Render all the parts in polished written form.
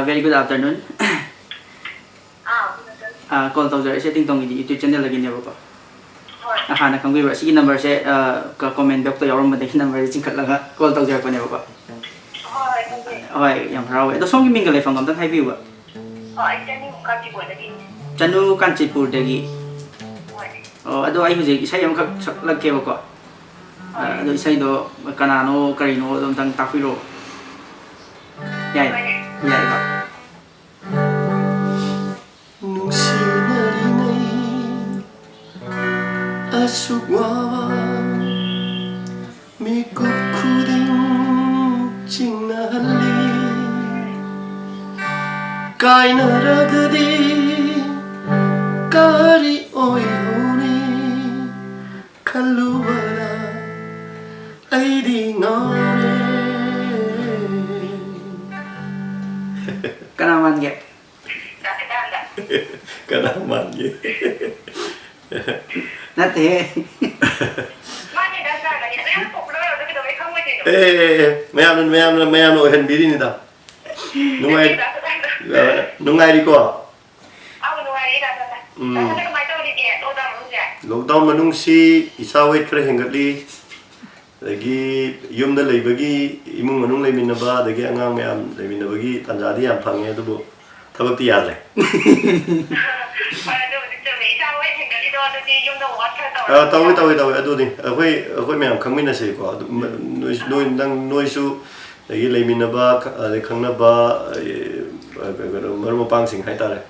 very good afternoon. Call taujar se TingTong Edi YouTube channel lagi ne ba. Hana khangbi ba sigi number se comment box to yarom ba number chingkhat laga call taujar pa ne ba. Hoi yam rawe to song ming ga le phang am ta hai bi ba. Chanu Kanchipur dagi. Oh ado ai huje isai am khak sak lagke ba ko. Ado isai do kanano karino dom tang takfiro. Yai ba. Asugwawa mikut kuding cingnali kaina ragadi kari oyoni kaluwara aidi ngare Kanaman ge. Kanaman ge. Nate. Mayam no hen biri ni da. Nungai di ko. Lockdown manung si isawet kre hengatli. Lagi yum da leibagi imung manung leiminaba dagi angang mayam leiminabagi tanjadi yam phange du bu thabak ti yad le. Tawi adu ni akoi mayam khangmina se ko noi su lagi leiminaba khangnaba marum pang sing hai tare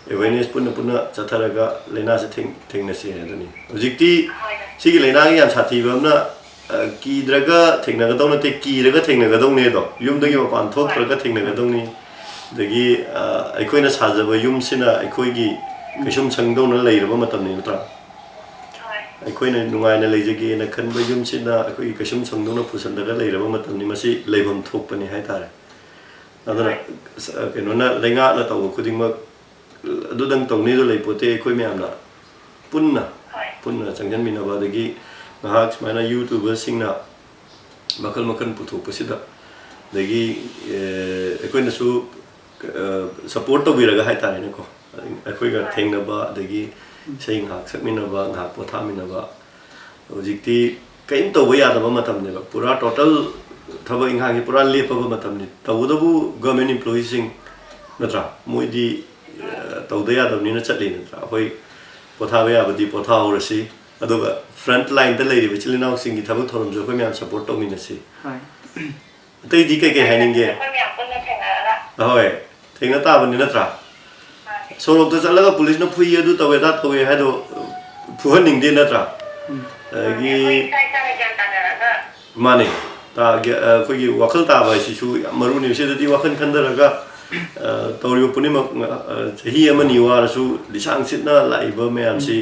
awareness punna chatharaga leina se thengna se aduni hojikti sigi leina gi yam sathi bamna ki draga thengna ga dong te ki raga thengna ga dong ne do yum dagi mapan thok traga thengna ga dong ni dagi aikoina sajaba yum sina aikoi gi kisum changdong na leiraba matam ni natra aikoina nungai na leijage na khanba yum sina aikoi kisum changdong na pusan daga leiraba matam ni masi leibam thok pani hai tare adana kenona lenga na taw khuding mak adudang tong ni do leipote aikoi myam na punna changjan mina ba dagi ngahak mana YouTuber singna makal puthok pasida dagi aikoi na su support to biraga hai tare ne ko aikoi ga thengna ba dagi sei ngahak sakmina ba ngahak pothamina ba hojikti kain to ya da ba matam ne ba pura total thaba ingha pura lepa ba matam ni tawdabu government employees sing natra moidi tawda ya da ni na chatli natra hoi pothawa ya badi pothaw rasi aduga front line da lei bichilina sing gi thabak thorom jo ko myam support to mina si hai tai di ke hainin ge hoi thengna ta ban ni natra sorok ta chalaga police na phui adu tawe da thowe ha do phuhan ning de natra gi mane ta khoi gi wakal ta ba si su maru ni se da di wakan khandaraga tawriyo punima chahi amani war su lisang sitna laiba myam si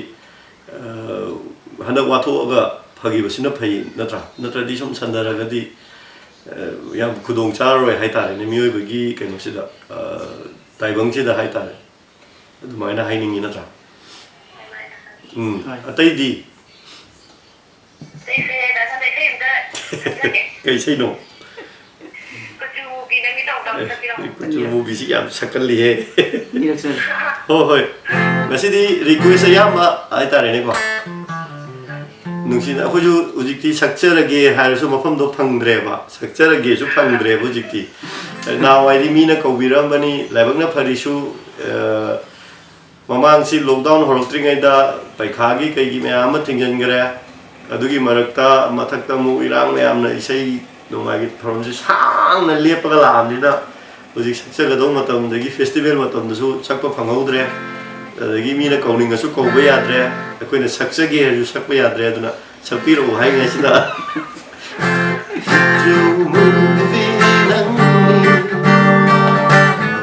hana watho aga phagi basina phai natra di som sandara ga di yam khudong charoi hai tare ne mioi bagi keno sida taibang sida hai tare adumaina hainingi natra atai di kai sei no kuchu movie si yam sakali he hoi ngasi di request ya ma ai tare ne ko nungsin aku ju ujikti sakcherage haisu mafam do phangdre ba sakcherage su phangdre ujikti nawai di mina ko biram bani laibakna pharisu mamang si lockdown horotringai da paikha gi kai gi me ama thingjan gare adugi marakta mathakta mu irang me amna isai nongai gi from si sang na lepaga lam ni da ujik sakchaga do matam dagi festival matam da su sakpa phanghaudre adagi mina kauning asu kauba yadre akoina sakchage ju sakpa yadre aduna sakpiro hai ngai sida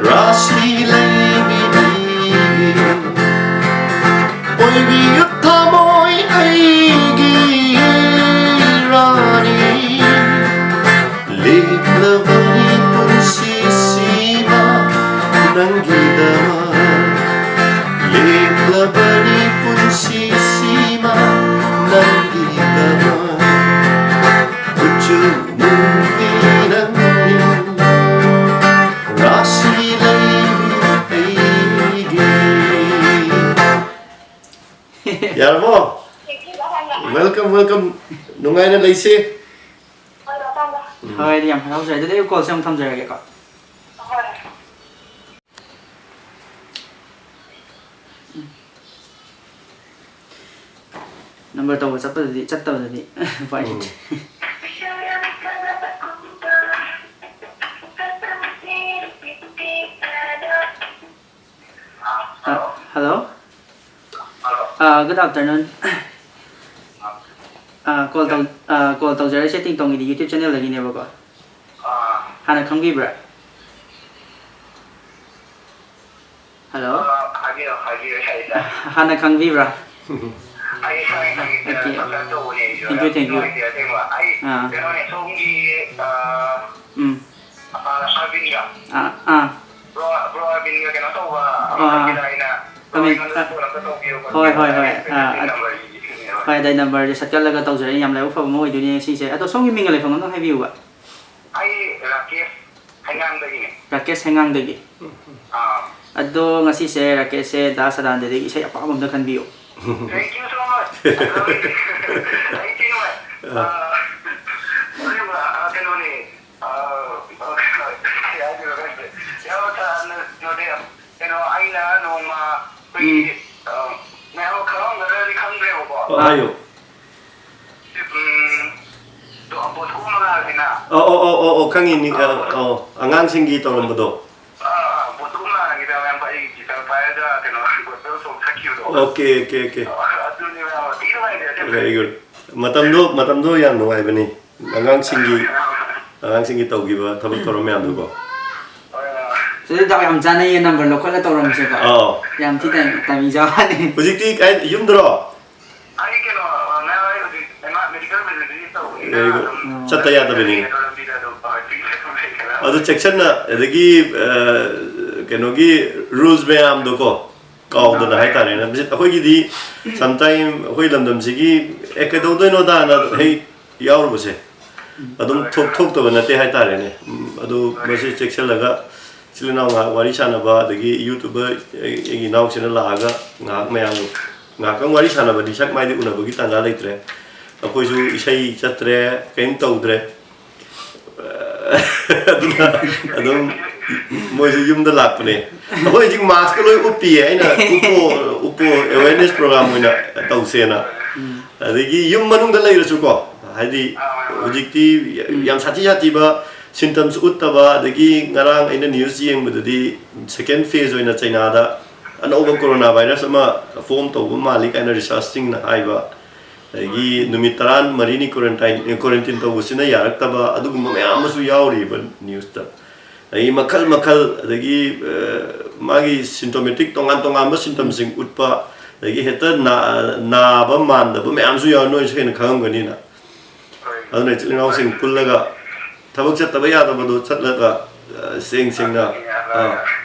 rasi lebi oi bi thamoi aigi rani leplavani punsi sima nangidama Leplabani punsi sima nangidama Ucu mubinangin Rasi Yarmo. Welcome, welcome. Nungai na laisi. Thôi đi em háo rồi, tôi call xem thăm rồi kìa con. Number tàu sắp tới gì, chắc tàu rồi đi. Phải. Hello. Good afternoon. Call tàu giờ sẽ TingTong Edi YouTube channel lagi nè bà con. Hana không ghi bra. Hello. Hana không ghi bra. Thank you. Thôi đây number để sạch cái là cái tàu rồi nhầm lại úp vào môi tụi này xin sẽ à tôi sống như mình lại phòng nó hay view ạ. Rakesh hay ngang đây đi. Ado ngasi sẽ Rakesh sẽ đã Sadananda đi sẽ apa bom kan view. Thank you so much. Thank you. Ayo. Kang ini angang singgi tolong betul. Okay. Very good. Matam do yang nuai bani. Angang singgi tahu giba tabuk torom yang tu ko. Jadi tak yang jana yang number lokal lah torom sih kak. Yang kita kami jawab ni. Positif kan yum dro. Very good. Cataya tu bani. Aduh section na, lagi kenogi rules bayam tu ko. Kau tu dah hai tanya na. Mesti aku gini, sometimes aku dalam segi ekadong tu inoda na hey yaur bose. Aduh thok tu benda teh hai tanya ni. Aduh mesti section laga. Sila na wari sana ba lagi YouTuber yang inau sila laga ngak mayang ngakang wari sana ba di sak mai di una bagi tanggal itu. Aku itu isai catre kain tahu tre. Aduh mau itu yum dah lap ni. Aku itu mask kalau upi ya, ina upo awareness program ina tahu sena. Lagi yum manung dah lagi rasuko. Hadi ujikti yang sati ba symptoms utaba lagi ngarang ina news yang berada second phase ina China ada ana over coronavirus sama form tahu malik ina researching na aiba. Lagi numitaran marini quarantine tahu sina yarak taba adu mayam masu yauri ban news ta. Lagi makal lagi magi symptomatic tongan mas symptoms sing utpa lagi heta na ba man da ba mayam su yaw noi sen khang gani na. Adu nei chilingau sing pullaga tabuk chat taba ya taba do chat laga sing na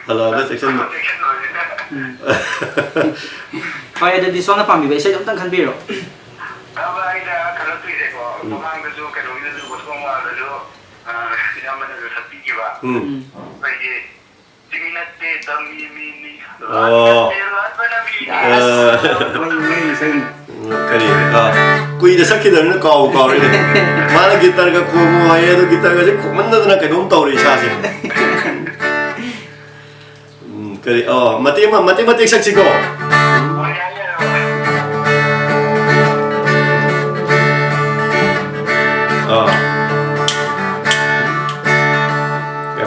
hala ba section. Kaya ada di sana pambi, saya jom tang kan biro. Kui dah sakit dah ni kau ni. Mana gitar ka kubu ayah tu gitar ka je mana tu nak kena tahu risau sih. Kali matematik saksi ko.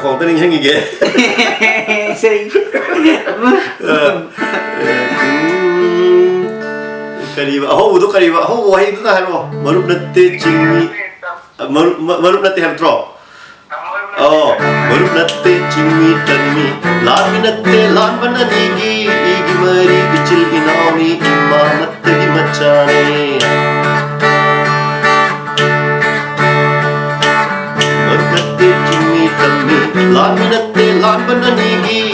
Kau tu ni yang gigi. Sering. Kariba, tu kariba, wahai tu dah halo. Marup nate cingmi, marup nate have drop. Marup nate cingmi tanmi, lan mana nigi mari kecil inawi imamat tegi macane. Marup nate cingmi tanmi, lan mana nigi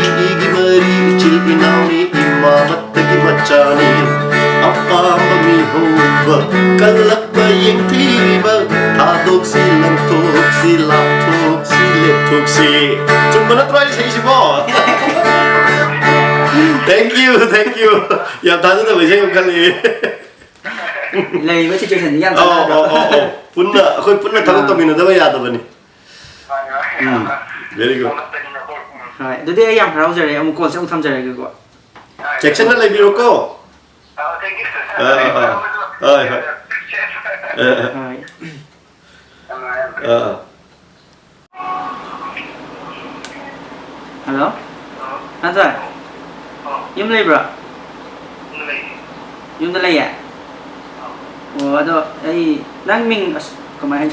mari kecil inawi imamat tegi macane. Apa mamihoba kalak bayang tiba adok silang toksi laptoksi leptoksi cuma nak try saya sih boh thank you อย่าทานซะไม่ใช่กันเลย เลยว่า situation นี้ยัง อ๋อปุ่นน่ะคุยปุ่นน่ะทำตัวมีนได้ไหมยาตัวนี้ very good ใช่ดูดิยังเราจะเรียนมุกคนจะทำจะเรียนก็ section อะไรบิโรโก้ ฮัลโหลนั่นจ้ะยุ่งเลยบรอยุ่งอะไรอ่ะโอ้ดูไอ้นั่งมิงก็ไม่ให้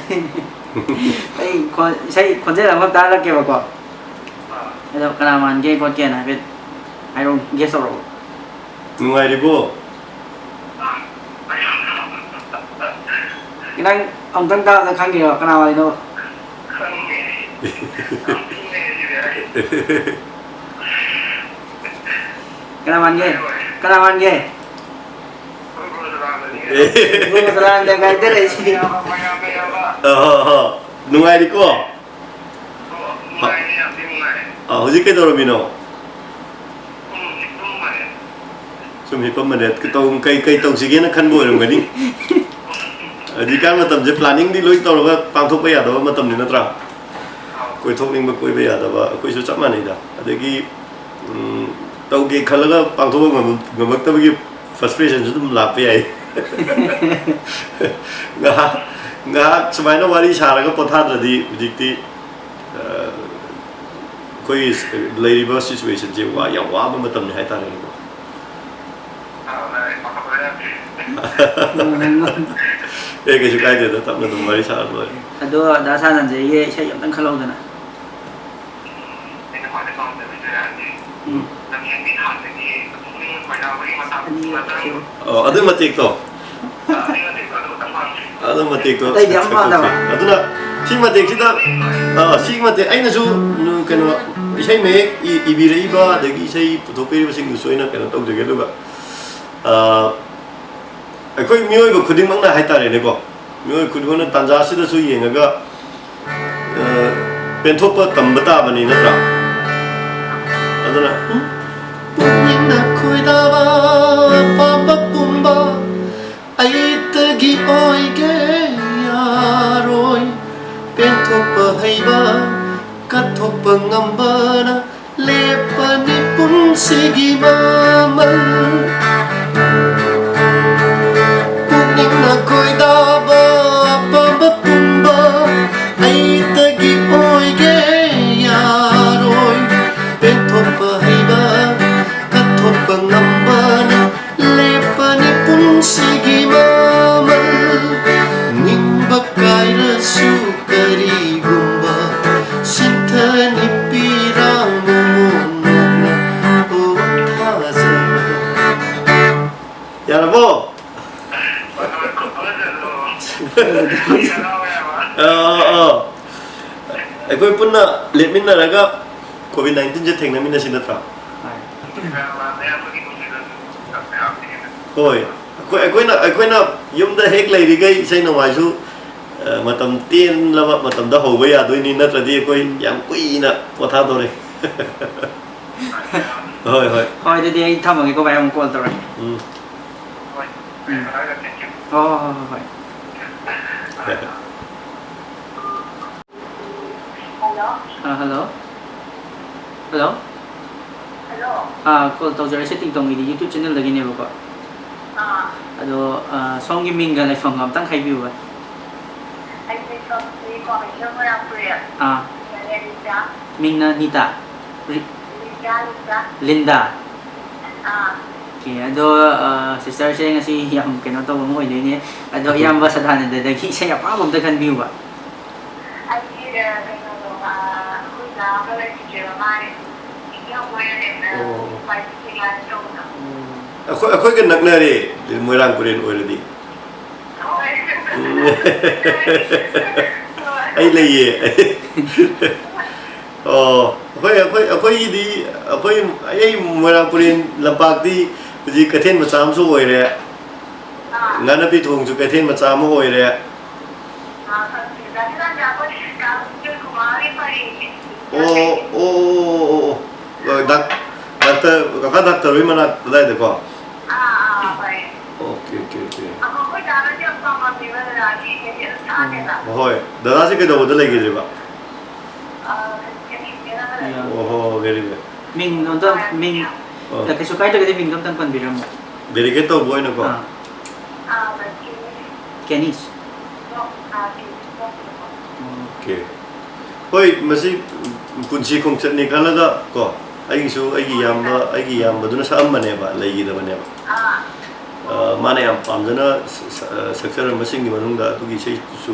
ไอ้คนใช้คนเจ้าหน้าที่ตาลักเก็บก่อนไอ้ดูขนาดมันเก็บคนเก็บนะเป็นไอ้ลงเก็บสโลมึงไงดิบ่นั่งเอาตั้งตาตั้งข้างเดียวขนาดอะไรโน่ขนาดมันเก็บHamom Sadananda kayak itu deh sih. Nungai di ko. Hujik ke doro bino. Sumi pemanet ketong kai tong sige na kan boy ngani. Jika matam je planning di loi toro ba pangthok pa ya do matam ni natra. Koi thok ning ba koi ba ya da ba koi su chap mani da. Adegi tau ge khalaga pangthok ngamak ta gi frustration ju dum lap pe ai. Nga semaina wari sharaga pothadra di hujikti koi ladies situation je wa ya wa ba matam ni hai ta ne ko cái chú cái đó tập nó tụi mới sao rồi đó đã sao làm gì sẽ dùng tăng khăn lâu rồi nè ở đây mà tiệc tổ ở đây mà tiệc tổ đây điểm vào đâu ở đây là khi mà tiệc khi mà tiệc anh là chú cái nóใช่ไหมอีบีเลยบ้าเด็กใช่ผู้ทบไปสิ่งสวยนะกันต้องจะเกิดด้วยไอ้คนมีอะไรก็คุยมั่งนะให้ตาเลยก็มีอะไรคุยมั่งนะตั้งใจสิ่งที่สวยอย่างก็เป็นทุบตั้มบัตรบันนี้นะครับอะไรนะปุ่นยิงนักคุยดาบ้าปั๊มบัปุ่มบ้าไอ้ตะกี้อ้อยแกยารอยเป็นทุบให้บ้าKato pangambana lepani pun sigi maman Puning na ko'y daba pambapumba Ay tagi oy geyaroy Beto pahiba kato pangambana lepani pun sigi maman Ning bakay na sukari gumba Sintani pirang mumuna Uthaza Ya Rabo Aku pun nak lihat minna raga COVID-19 je tengna minna sinatra Hoi aku nak yum dah hek lagi digai saya nak maju matam tiên lama matam dah hầu ya tôi ni natra dia koi yang kui na potha dore hoi thôi thì anh thăm vào cái cô bé ông cô rồi thôi hello cô tàu giờ sẽ TingTong Edi YouTube channel lagi ni bapa aduh song cái mình gần lại phòng họp tăng hay view vậy mình là Nita Linda okay aduh sister saya ngasih yang kena tahu mo ini ni aduh yang Hamom Sadananda dagi saya apa bom tekan view ba Aku kan nak nari di Merang Kurin already. Ai lagi? Aku di aku ai Merang Kurin lampak di jadi katen macam so oi le. Ngana pi thong ju katen macam mo oi le. doctor wi mana dai de ko ไป okay okay okay เอาไปจานแล้วจะฟังมาดีเวลาที่เห็นทานเนี่ยนะ hoi dada se ke do de lai ge ba แค่นี้นะเลย oh very good Ming nonton Ming cái số cái đó cái Ming nonton pan biram very good to boy na ko แบบที่ Kenis ก็ที่ okay hoi masi punchi khong chat ni khala ga ko ai su ai gi yam ba du na sa am ne ba lai gi da ba ne ba mana yam pam jana sector masing gi manung da tu gi sei su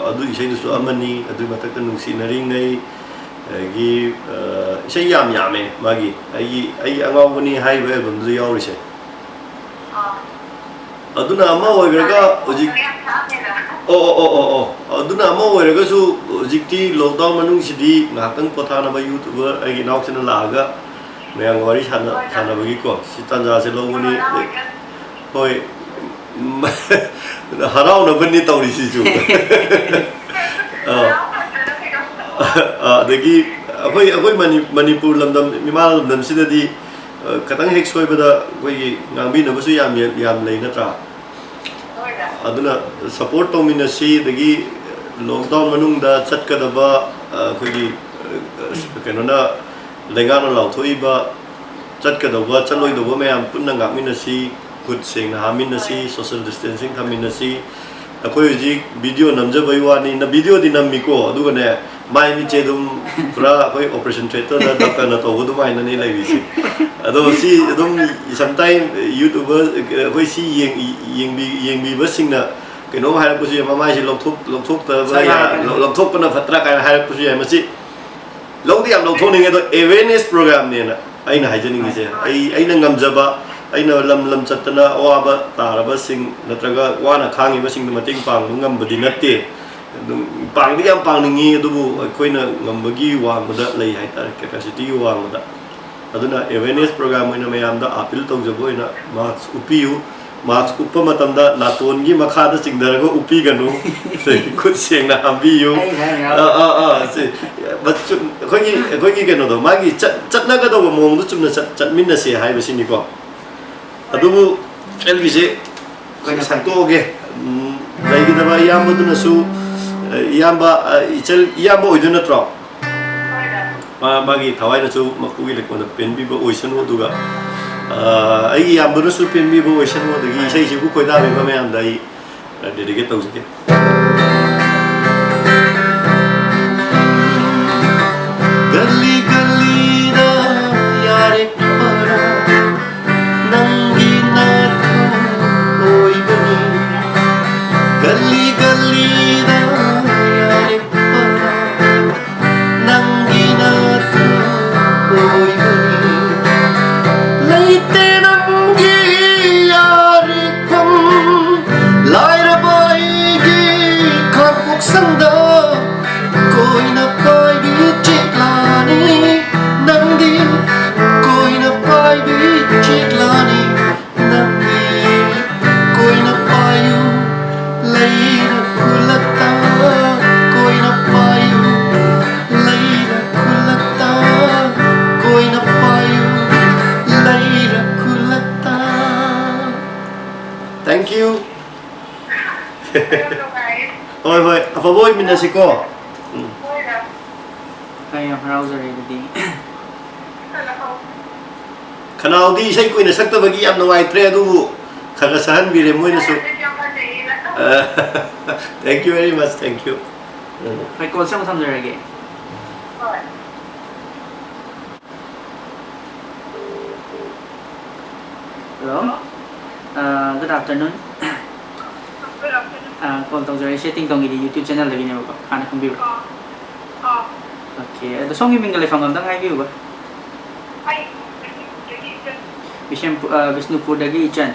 adu gi sei su amani adu matak ta nung si na ring nei gi sei yam me ma gi ai angau ni hai ba bum du yaw ri se aduna ama oi ga uji aduna ama oi ga su jikti lockdown manung si di ngatang pothana ba youtuber ai gi naw chana la ga mayang wari sana ba gi ko si tanja se lo ni hoi harau na bani tauri si ju dagi akoi manipur lamdam mimal lamdam sida di katang hek soi bada koi ngangbi na basu yam lei na tra aduna support to mina si dagi lockdown manung da chat ka da ba koi keno na lenga na lau thoi ba chat ka da ba chaloi da ba mayam punna ngak mina si good sing hamin na si social distancing thamin na si akoi ji video namja bai wa ni na video di nam mi ko adu ne mai mi che dum pura akoi operation theater da doctor na to du mai na ni lai bi si ado si dum sometime youtuber akoi si yeng bi ba sing na ke no hai ku si ma mai si lok thuk ta ba ya lok thuk pa na phatra ka hai ku si ma si lok di am lok thok ni nge to awareness program ne na ai na hai jani ngi se ai na ngam jaba aina lam chatna awaba taraba sing natraga wana khangi ba sing mating pang ngam badi natte pang di am pang ningi adubu koina ngambagi wang da lei hai tar capacity wang da aduna awareness program ina mayam da appeal tong jabo ina max upiu max uppa matam da naton gi makha da sing darago upi ganu se khut seng na ambi yu se bachun khoi gi no do magi chat na ga do mong du chum na chat min na se hai ba sini ko adubu elbise santoge lagi da ba yamba du na su yamba yamba oiduna tro magi thawai na su makugi le ko na pen bi ba oisan ho duga ai yamba na su pen bi ba oisan ho dugi sei si ku koi da ba me am dai dedicate tau sike gali gali da yare para gali gali da yare para nangi na oi bani laite nangi yare kam laira bai gi khapuk sanda koi na pai bi chitlani nangi koi na pai bi chitlani nangi koi na payu laira kulata koi na payu laira kulata koi na payu laira kulata thank you hoi apa boy minna siko kaya browser di kanal di sai kuina sakta bagi am nawai tre adu khaga sahan bi re moina su thank you very much thank you kai call sang tham jare ge hello good afternoon call tong jare TingTong Edi YouTube channel lagi ne ba kana kham bi okay ado song mi ngale fangam dang hai bi ba Bisnupur dagi ichan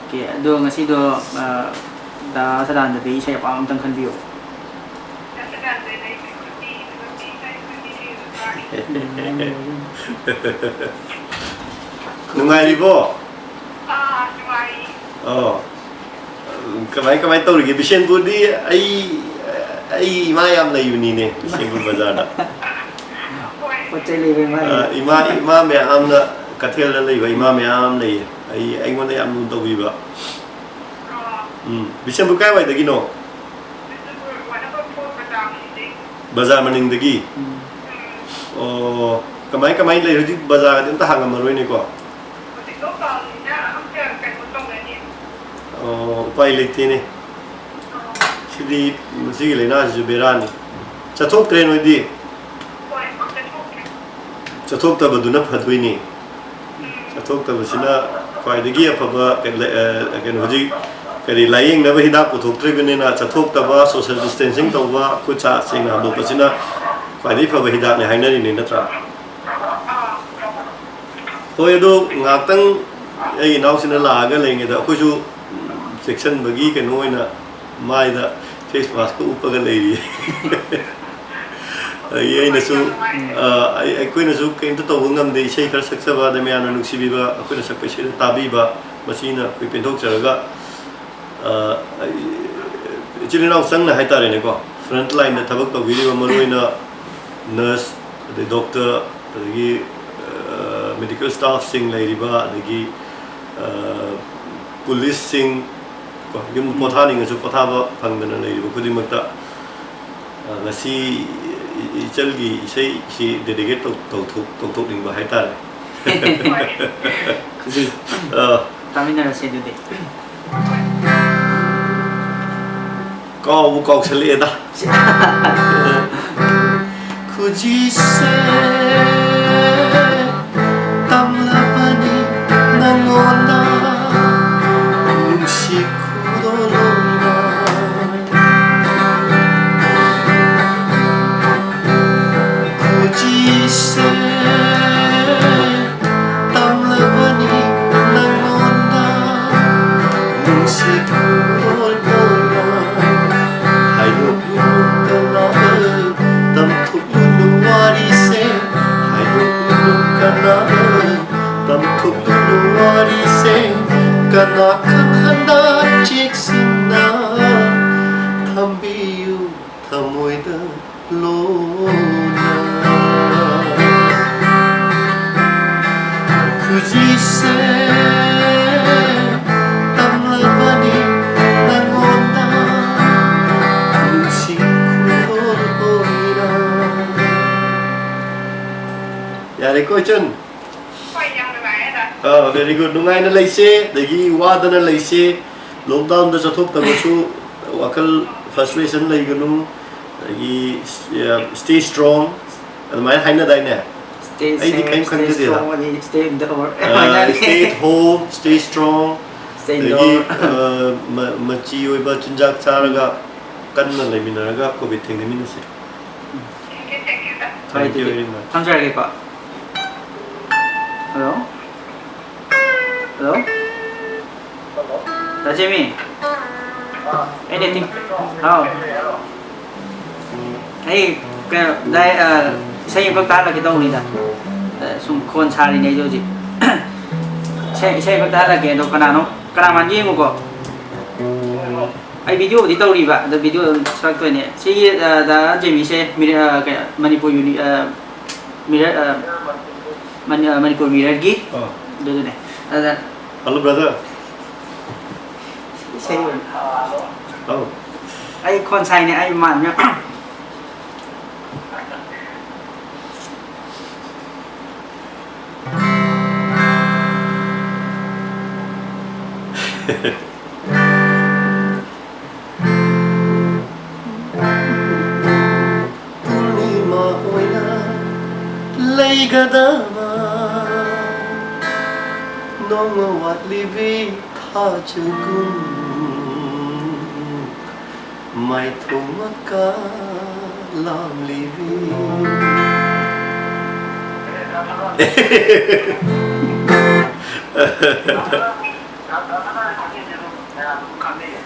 okay ado ngasi do da Sadananda di saya pa am tang khan bio nungai ri bo kamai tau ri bishen budi ai mayam la yuni ne Bishenpur bazar da Có chơi lì với mai. Ima mẹ am là cắt theo là lấy vậy ima mẹ am lấy anh muốn lấy am luôn tàu gì vậy bisa buka vậy được nó bazar mình được gì cái máy lấy rồi bazar chúng ta hàng mà rồi này quá quay lấy thế này thì gì lấy na chỉ beran này chắc thuốc train rồi đi chắc thuốc ta bận nắp hạt với này chắc thuốc ta bận xin là quay được gì apa cái nó gì cái này lấy nó với đáp của thuốc train này là chắc thuốc ta và social distancing ta và cứ chả xin là bộ xin là quay đi phải đáp này hay nơi này nó tra thôi đó ngạc tăng ấy nào xin là cái này người ta cứ chú section bagi cái nôi nè mai đó face mask cũng upper cái này ấy nó số ấy quên nó số cái đó tàu ngầm đi xây cái sắc sảo để mấy anh nó xí biba quên nó sắc cái xây tabi ba machine quên bên thuốc chờ cái chỉ là nào sang là hay ta này có front line là thằng tàu video mà nôi nè nurse the doctor cái medical staff sing lại đi ba cái police sing yung potha ning su potha ba phangdan na lei ko di makta ngasi chalgi sei si dedicate to ding ba hai ta Kuzi. Tamina là sẽ được đấy. ko sele da kuji se tam la pani nangona nungsi Kana kang handa chik sina thambiyu thamoy da lona kuji se tamlabani nangona nusi kuroira yare ko chun very good. Nung ay na laise, dagi wada na laise, lockdown da sa thuốc ta su wakal frustration lay ganun, dagi stay strong. Ano may hay na dai na. Stay strong, stay indoor. Stay at home, stay strong. Stay indoor. Dagi machi oi ba chinjak charaga kan na lay minaraga COVID thing ni minasi. Thank you very much. Tham gia cái quả. Hello. Hello? Là Jamie? Anything? Oh. Hey, cái đây xây công tác là cái đâu này ta? Sung khôn xa đi này rồi gì? Xây công tác là cái đâu cái nào mà gì mà có? Ai video đi đâu đi vậy? The video sáng tuổi này. Xây đã Jamie xây cái Manipur uni Manipur mirror gì? Đó này. Hello brother. Say luôn. Oh. Ai con trai này ai mặn nhá. Purnima hoina leigadama nong wat livi tha chugun mai thumaka lam livi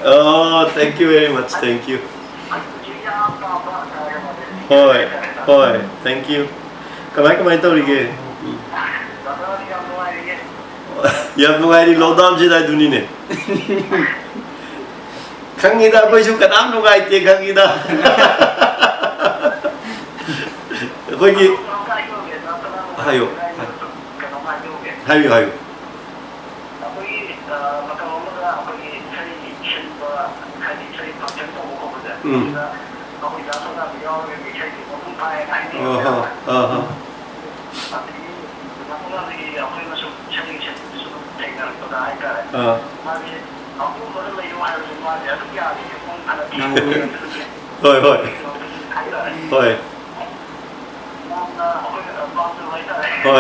Oh, thank you very much, thank you. Hoi, thank you. Kamay tao rige. Yap nungai di lockdown je dai duni ne. Khangida koi su kadam nungai te khangida. Koi ki hayo Kano hayo. hayo hayo Apoi matang omada apoi sai shimba kali sai pattern to ko bada. Apoi da so da biyo mi sai ko mun pai ai ni. Apoi matang lagi apoi masuk sai sai so tengah to da ai ka. Mari aku baru lagi wahai semua dia tu ya ni pun ada. Hoi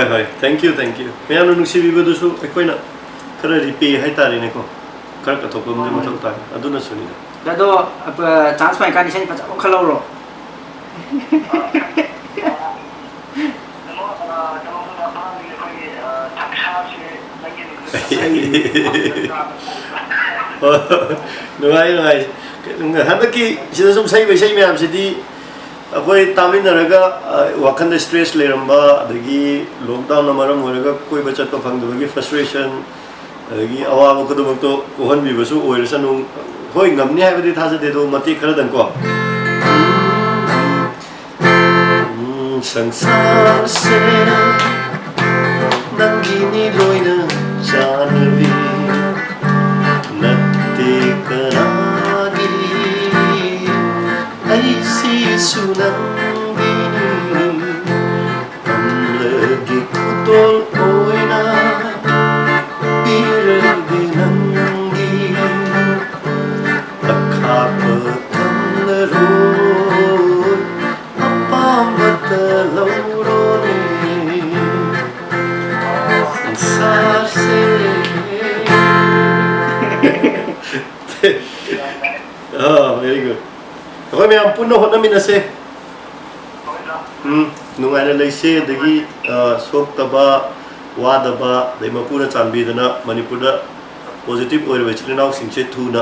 hoi thank you मैं आनु नुसी भी बदुसु कोई ना कर repay है तारे ने को कर का तो मुझे मतलब तारे अदु न सुनी दा दो अब चांस पाए का निशानी पचा खलो रो नुआई हंदकी सिदा सम सही वैसे में आपसे अखोई तामिनरगा वाखंद स्ट्रेस लेरंबा अदगी लॉकडाउन नमरम होरगा कोई बचत को फंगदबगी फ्रस्ट्रेशन अदगी अवाब कुदमतो कोहन बिबसु ओइरसनु होय ngамni हाइबदि थाजदे दो मति खरदन को संसार से नंगिनी लोइना जानवी नत्ते करागी ऐसी सुनंगी हमलगी कुतोल ओइना पीरगी नंगी अखाप तमलरो अपामत लौरोने संसार से very good. Rồi mình am punno honna mina se. Nungai na lei se dagi sok taba wa daba dei mapura chambi dana Manipur da positive oil wechli naw sing che thu na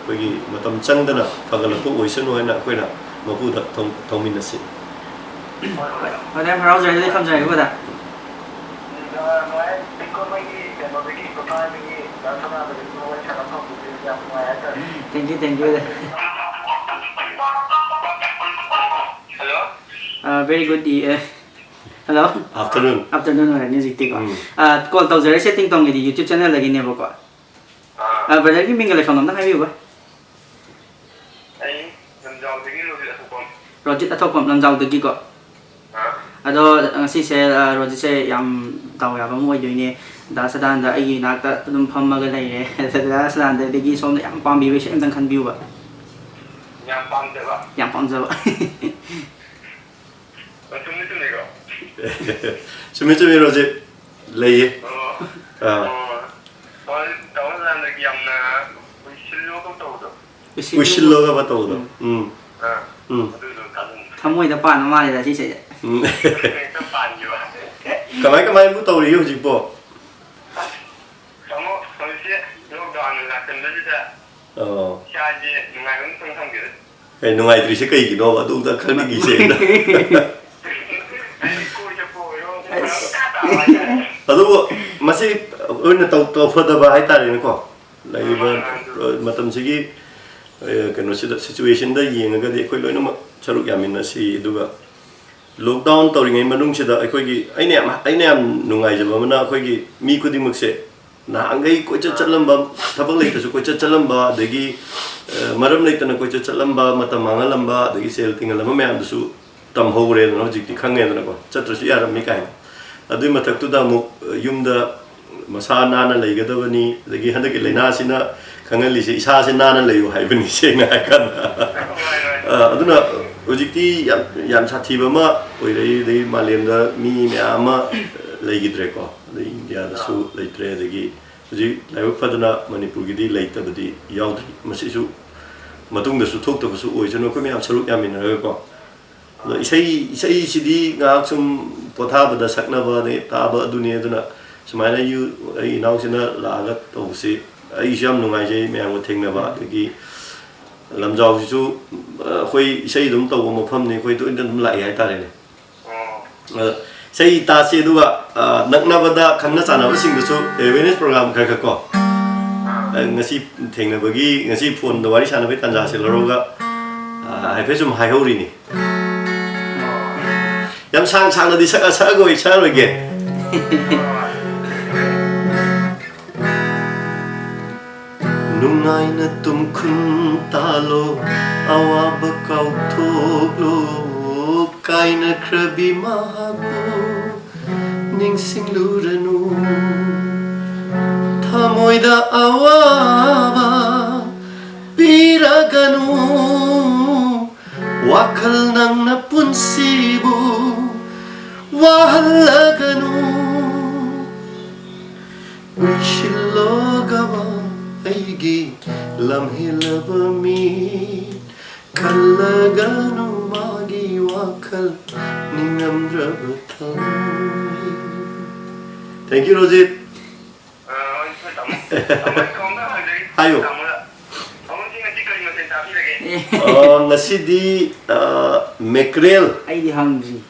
kogi matam chang dana pagal ko oisan ho na koina mapu da thong mina se. Ở đây rau rời đây không rời quá đã. Thank you. Hello. Very good. Hello. Afternoon rồi, như dịch tiệc. Call tàu giờ sẽ TingTong Edi YouTube channel lagi nè bố quoi. Bây giờ cái mình lại phòng nó hay view vậy. Roger đã thọc phòng làm giàu được gì quoi. Ado ngasi se Roger se yang tàu ya bang moi nè. Da Sadananda ai nak ta tum pham ga lai ne. Da Sadananda degi som yang pam bi we se em kan view ba. Yang pam ba. Sumi Roger lei. Wishilo ga batau do. Thamoi da pan ma da si se. Kamai bu tau ri hu ji po. Cái nungai tri se kai gi no ba du da khani gi se na. Adu masih una tau foda ba hai ta ri ko. Lai ba matam sigi kano situation da yenga de khoi loina ma charuk yamin na si duga lockdown tawri ngai manung sida akhoi gi aine am nungai jaba mana akhoi gi mi khuding mak se na angai ko cha chalamba thabak lei ta su ko cha chalamba degi maram lei ta na ko cha chalamba mata mangalamba degi sel tingalama me am su tam hore no jikti khange na ko chatra su yaram mi kai adui mathak tu da mu yumda masa na lei ga da bani degi handa ki leina sina kangali se isa se nana leyo haibani se na kan aduna ojikti yam sathi bama oirei dei malem da mi ama leigidre ko de India da su leitre degi oji laiwa phadana Manipur gi di leita badi yaudri masi su matung da su thok ta su oi jano ko me am saruk yamin ra ko isai sidi nga sum potha bada sakna ba de ta ba dunia duna sumaina yu ai naw sina la ga to si ai jam nungai je me ang thing na ba ki lamjaw su khoi sei dum to mo pham ni khoi tu dum lai hai ta re ne sei ta se du ba nakna ba da khangna chana ba sing du su awareness program kha ko ngasi thing na ba gi ngasi phone da wari sana be tanja se lo ga hai pe sum hai ho ri ni yam sang sang na di sa go isa ro ge nungai na tum khun ta lo awa ba kau thok lo kai na krabi ma bo ning sing lu ranu thamoi da awa ba piraganu wakal nang na punsibu wahalaganu uchilogawa aigi lamhilaba mi kalaganu magi wakal ningamdrabathami. Thank you, Rojit. Ayo. Ngasi di mackerel. Ai di hungry.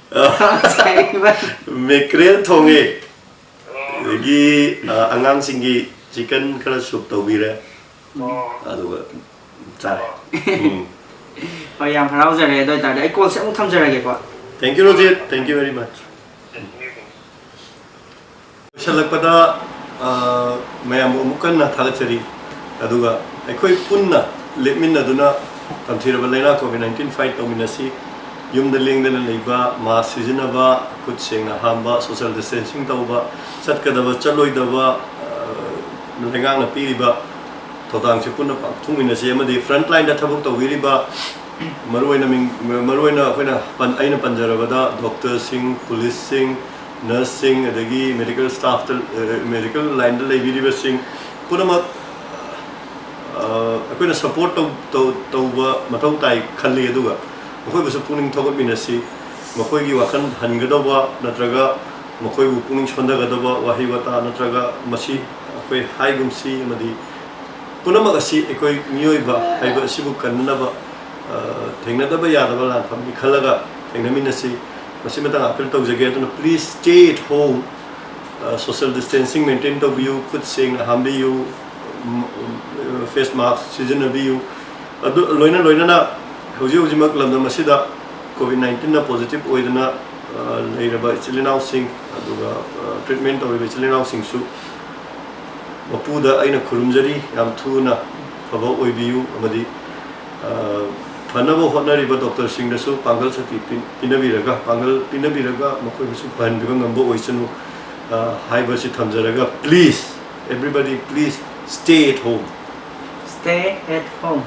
Mackerel thonge. Lagi angang singgi chicken kala soup tawira. Aduga chare. Oi yam harau jare doi ta ai call se mu tham jare ge ko. Thank you, Rojit. Thank you very much. Shalakpada mayam umukan na thalachari aduga aikoi punna lepminna duna tamthira balaina COVID-19 fight tominasi yumda lengdana leiba ma sizinaba kut sengna hamba social distancing tauba satkadaba chaloidaba lengang na piriba todang se punna pakthungminasi amadi frontline da thabuk tawiriba maruina akhona aina panjarabada doctor sing police sing nursing adagi medical staff medical line da leibiriba sing punamak akhona support tauba mathau tai khalli aduga makhoi busu puning thogot minasi makhoi gi wakan hangadaba natraga makhoi bu puning sondagadaba wahi wata natraga masi akhoi haigumsi amadi punamak asi ekoi mioiba haiba sibu kannaba thengnadaba yadaba lan phamni khalaga thengnaminasi masi matang appeal tawjage aduna please stay at home social distancing maintain to you khud sing hambi you face mask season you adu loina na hoji mak lamda masida COVID-19 na positive oidana leiraba chilinau sing aduga treatment of chilinau sing su mapuda aina khurumjari yam thuna phaba oibiu amadi fanabo honariba doctor sing nasu pangal sati pinabiraga pangal pinabiraga makoi su pan biga ngambo oisanu haiba si thamjaraga please everybody please stay at home. Stay at home.